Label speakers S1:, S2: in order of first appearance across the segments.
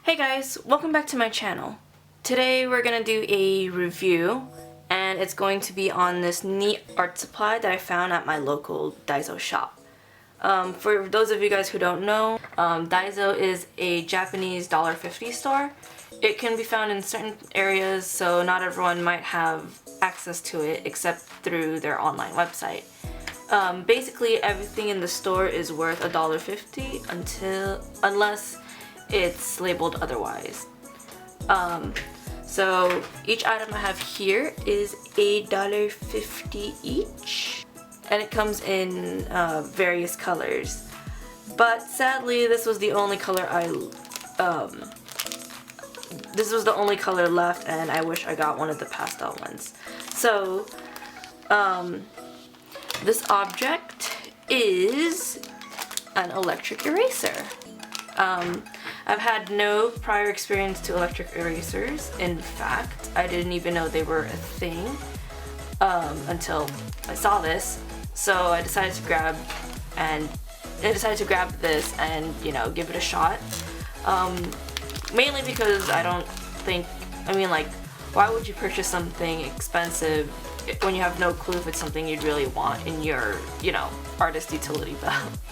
S1: Hey guys, welcome back to my channel. Today we're gonna do a review and it's going to be on this neat art supply that I found at my local Daiso shop. For those of you guys who don't know, Daiso is a Japanese $1.50 store. It can be found in certain areas, so not everyone might have access to it except through their online website. Basically everything in the store is worth $1.50 unless it's labeled otherwise. So each item I have here is $1.50 each, and it comes in various colors. But sadly, this was the only color left, and I wish I got one of the pastel ones. So this object is an electric eraser. I've had no prior experience to electric erasers. In fact, I didn't even know they were a thing until I saw this. So I decided to grab this and, you know, give it a shot. Mainly because why would you purchase something expensive when you have no clue if it's something you'd really want in your, you know, artist utility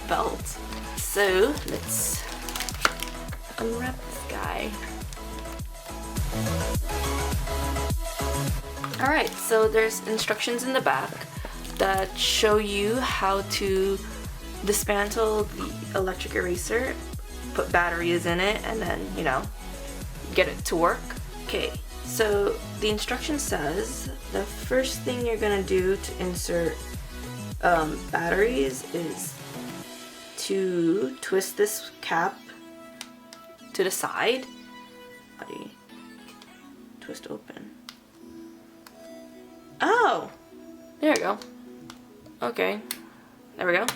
S1: belt. So let's unwrap this guy. Alright, so there's instructions in the back that show you how to dismantle the electric eraser, put batteries in it, and then, you know, get it to work. Okay, so the instruction says the first thing you're gonna do to insert batteries is to twist this cap to the side. How do you twist open? Oh! There we go. Okay. There we go.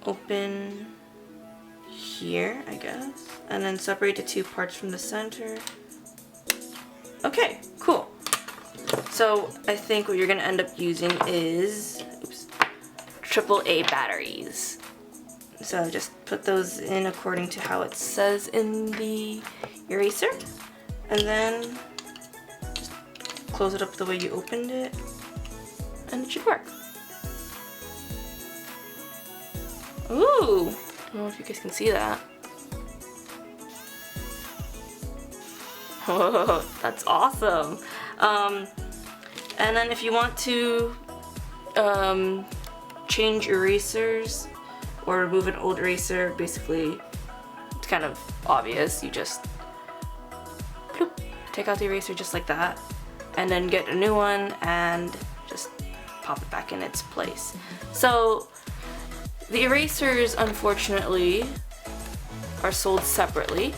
S1: Open here, I guess. And then separate the two parts from the center. Okay, cool. So I think what you're gonna end up using is AAA batteries. So just put those in according to how it says in the eraser, and then just close it up the way you opened it, and it should work. Ooh! I don't know if you guys can see that. Whoa, that's awesome! And then if you want to change erasers or remove an old eraser, basically it's kind of obvious. You just bloop, take out the eraser just like that, and then get a new one and just pop it back in its place. So the erasers, unfortunately, are sold separately.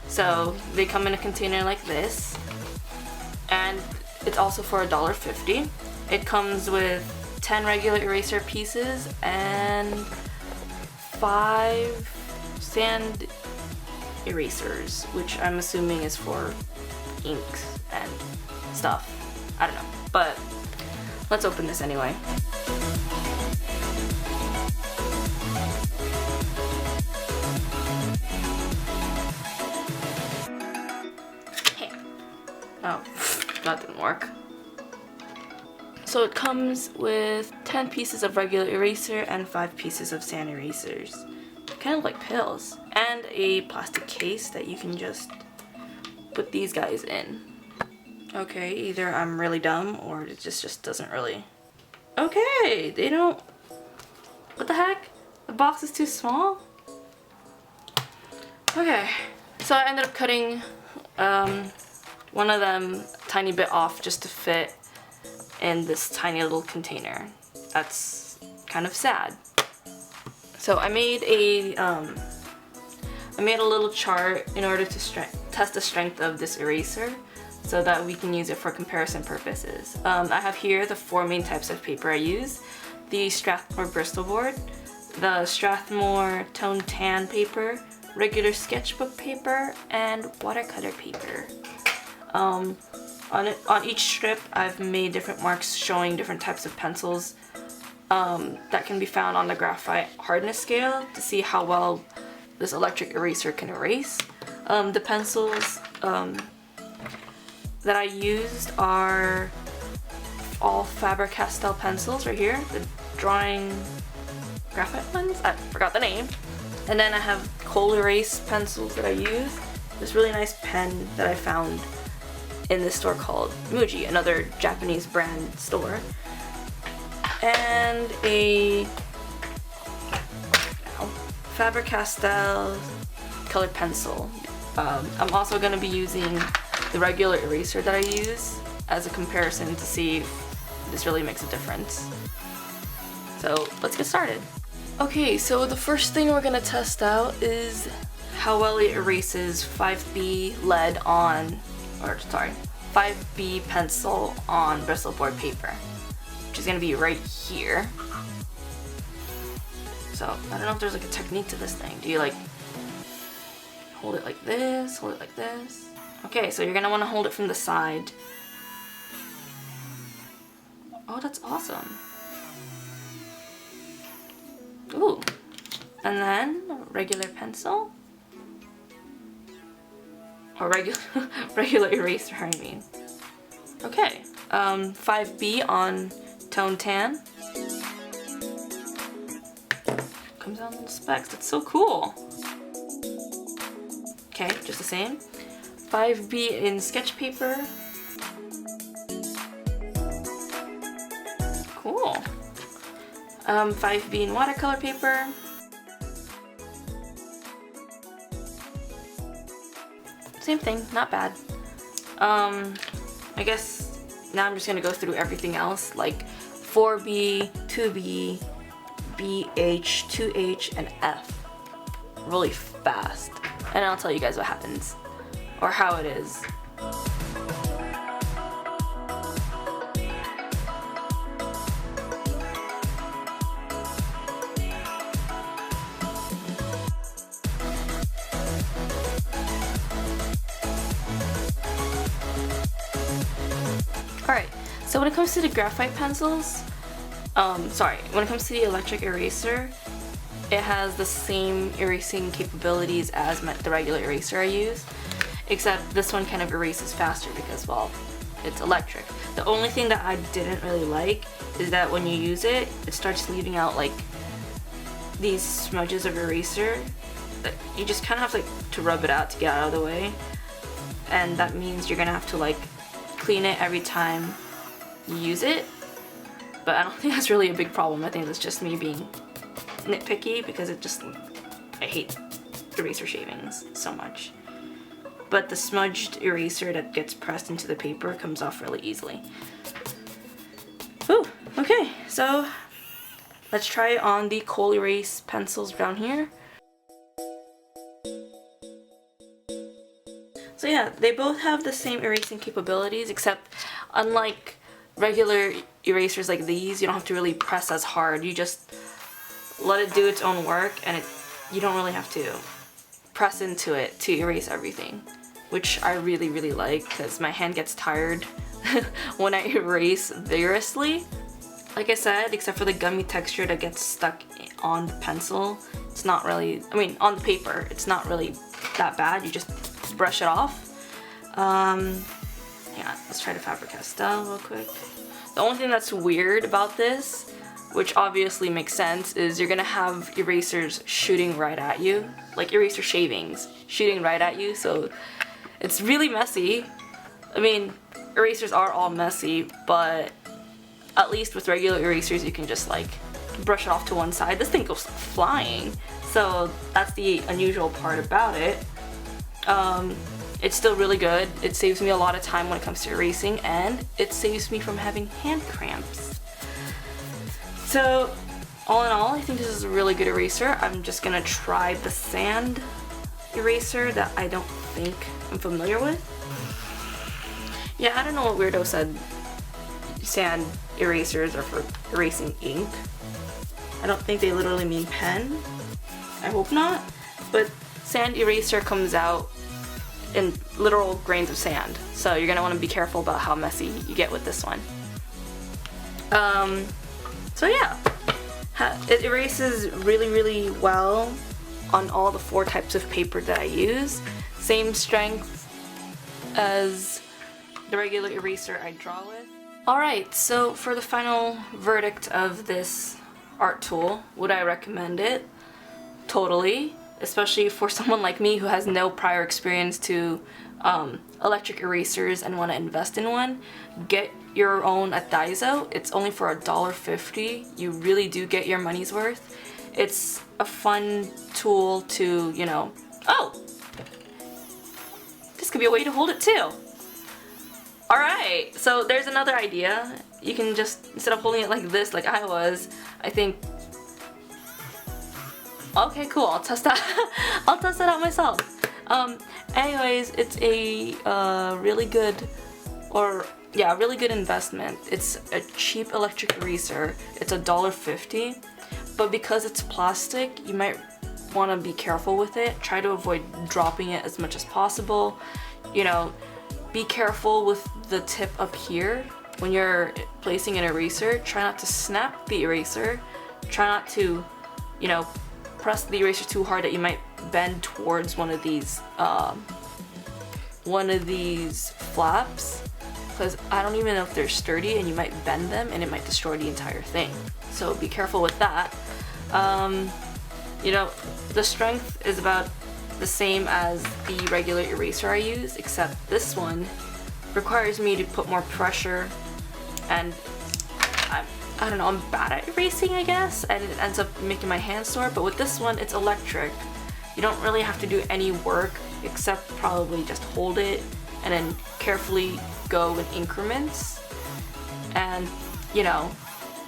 S1: So they come in a container like this, and it's also for $1.50. It comes with 10 regular eraser pieces and 5 sand erasers, which I'm assuming is for inks and stuff. I don't know, but let's open this anyway. Oh, that didn't work. So it comes with 10 pieces of regular eraser and 5 pieces of sand erasers. Kind of like pills. And a plastic case that you can just put these guys in. Okay, either I'm really dumb or it just doesn't really... Okay, they don't... What the heck? The box is too small? Okay, so I ended up cutting one of them a tiny bit off just to fit in this tiny little container. That's kind of sad. So I made a little chart in order to test the strength of this eraser so that we can use it for comparison purposes. I have here the 4 main types of paper I use: the Strathmore Bristol board, the Strathmore Tone Tan paper, regular sketchbook paper, and watercolor paper. On each strip, I've made different marks showing different types of pencils that can be found on the Graphite hardness scale to see how well this electric eraser can erase. The pencils that I used are all Faber-Castell pencils right here, the drawing graphite ones, I forgot the name. And then I have coal erase pencils that I use. This really nice pen that I found in this store called Muji, another Japanese brand store. And a Faber-Castell colored pencil. I'm also going to be using the regular eraser that I use as a comparison to see if this really makes a difference. So let's get started. Okay, so the first thing we're going to test out is how well it erases 5B lead on, or sorry, 5B pencil on bristleborn paper, which is going to be right here. So I don't know if there's like a technique to this thing. Do you like hold it like this, hold it like this? Okay, so you're going to want to hold it from the side. Oh, that's awesome. Ooh. And then regular pencil. Or regular eraser, I mean. Okay. 5B on Tone Tan. Comes out in the specs. That's so cool. Okay, just the same. 5B in sketch paper. Cool. 5B in watercolor paper. Same thing, not bad. I guess now I'm just gonna go through everything else, like 4B, 2B, BH, 2H, and F really fast. And I'll tell you guys what happens, or how it is. Alright, so when it comes to the graphite pencils, when it comes to the electric eraser, it has the same erasing capabilities as the regular eraser I use, except this one kind of erases faster because, well, it's electric. The only thing that I didn't really like is that when you use it, it starts leaving out like these smudges of eraser that you just kind of have to rub it out to get out of the way, and that means you're gonna have to like clean it every time you use it. But I don't think that's really a big problem. I think that's just me being nitpicky because I hate eraser shavings so much. But the smudged eraser that gets pressed into the paper comes off really easily. Ooh, okay, so let's try it on the coal erase pencils down here. So yeah, they both have the same erasing capabilities, except unlike regular erasers like these, you don't have to really press as hard. You just let it do its own work, and you don't really have to press into it to erase everything, which I really, really like because my hand gets tired when I erase vigorously. Like I said, except for the gummy texture that gets stuck on the pencil, it's not really, I mean, on the paper, it's not really that bad. You just brush it off. Yeah, let's try the Faber-Castell real quick. The only thing that's weird about this, which obviously makes sense, is you're gonna have erasers shooting right at you, like eraser shavings shooting right at you, so it's really messy. I mean, erasers are all messy, but at least with regular erasers you can just like brush it off to one side. This thing goes flying, so that's the unusual part about it. It's still really good. It saves me a lot of time when it comes to erasing, and it saves me from having hand cramps. So all in all, I think this is a really good eraser. I'm just gonna try the sand eraser that I don't think I'm familiar with. Yeah, I don't know what weirdo said sand erasers are for erasing ink. I don't think they literally mean pen. I hope not. But sand eraser comes out in literal grains of sand, so you're gonna want to be careful about how messy you get with this one. So yeah, it erases really, really well on all the 4 types of paper that I use. Same strength as the regular eraser I draw with. Alright, so for the final verdict of this art tool, would I recommend it? Totally, especially for someone like me who has no prior experience to electric erasers and want to invest in one. Get your own at Daiso. It's only for $1.50. You really do get your money's worth. It's a fun tool to, you know, oh! This could be a way to hold it too. Alright, so there's another idea. You can just, instead of holding it like this, like I was, I think... Okay, cool, I'll test that. I'll test that out myself. Anyways, it's a really good, really good investment. It's a cheap electric eraser. It's $1.50, but because it's plastic, you might want to be careful with it. Try to avoid dropping it as much as possible. You know, be careful with the tip up here. When you're placing an eraser, try not to snap the eraser. Try not to, you know, press the eraser too hard that you might bend towards one of these flaps, because I don't even know if they're sturdy and you might bend them and it might destroy the entire thing. So be careful with that. You know, the strength is about the same as the regular eraser I use, except this one requires me to put more pressure, and I don't know, I'm bad at erasing, I guess, and it ends up making my hands sore. But with this one, it's electric. You don't really have to do any work except probably just hold it and then carefully go in increments. And, you know,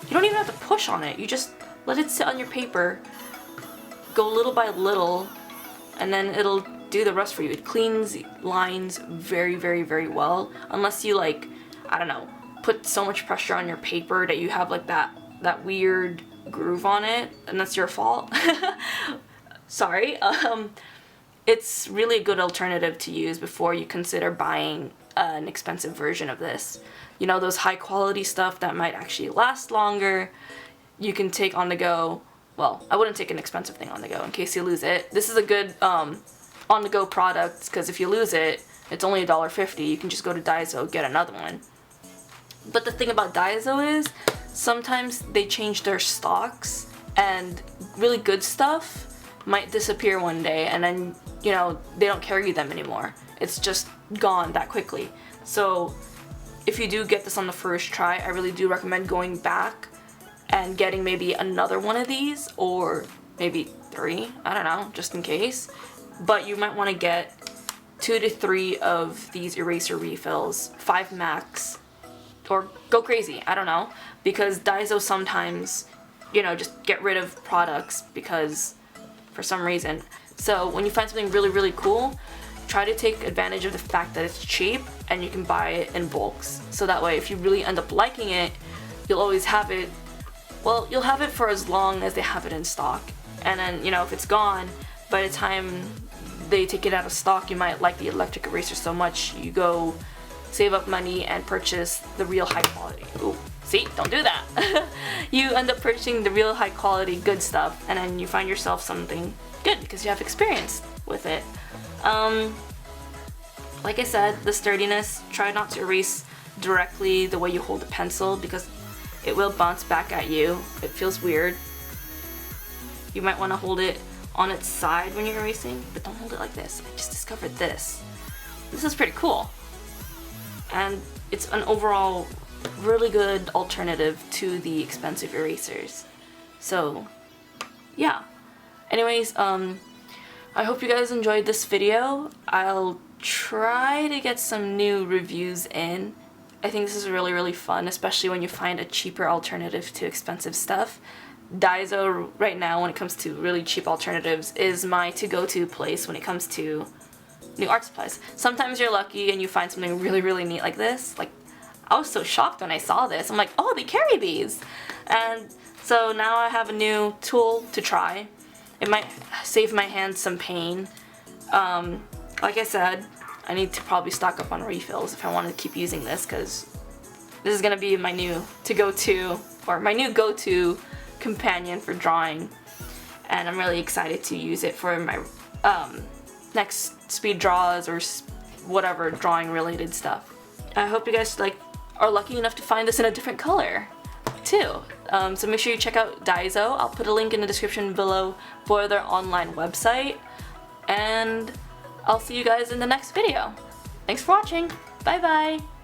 S1: you don't even have to push on it. You just let it sit on your paper, go little by little, and then it'll do the rest for you. It cleans lines very, very, very well, unless you, like, I don't know, put so much pressure on your paper that you have like that weird groove on it, and that's your fault. Sorry. It's really a good alternative to use before you consider buying an expensive version of this. You know, those high quality stuff that might actually last longer, you can take on the go. Well, I wouldn't take an expensive thing on the go in case you lose it. This is a good on the go product, because if you lose it, it's only $1.50. You can just go to Daiso, get another one. But the thing about Daiso is, sometimes they change their stocks, and really good stuff might disappear one day, and then, you know, they don't carry them anymore. It's just gone that quickly. So if you do get this on the first try, I really do recommend going back and getting maybe another one of these, or maybe 3, I don't know, just in case. But you might want to get 2 to 3 of these eraser refills, 5 max, or go crazy, I don't know, because Daiso sometimes, you know, just get rid of products because for some reason. So when you find something really, really cool, try to take advantage of the fact that it's cheap and you can buy it in bulks. So that way, if you really end up liking it, you'll always have it, well, you'll have it for as long as they have it in stock. And then, you know, if it's gone, by the time they take it out of stock, you might like the electric eraser so much, you go save up money and purchase the real high quality. Ooh, see, don't do that. You end up purchasing the real high quality good stuff, and then you find yourself something good because you have experience with it. Like I said, the sturdiness, try not to erase directly the way you hold a pencil because it will bounce back at you. It feels weird. You might want to hold it on its side when you're erasing, but don't hold it like this. I just discovered this. This is pretty cool. And it's an overall really good alternative to the expensive erasers. So, yeah. Anyways, I hope you guys enjoyed this video. I'll try to get some new reviews in. I think this is really, really fun, especially when you find a cheaper alternative to expensive stuff. Daiso right now, when it comes to really cheap alternatives, is my to-go-to place when it comes to new art supplies. Sometimes you're lucky and you find something really, really neat like this. Like, I was so shocked when I saw this. I'm like, oh, they carry these! And so now I have a new tool to try. It might save my hands some pain. Like I said, I need to probably stock up on refills if I want to keep using this, because this is going to be my new to-go-to, or my new go-to companion for drawing. and I'm really excited to use it for my next speed draws or whatever drawing related stuff. I hope you guys are lucky enough to find this in a different color too. So make sure you check out Daiso. I'll put a link in the description below for their online website, and I'll see you guys in the next video. Thanks for watching. Bye bye.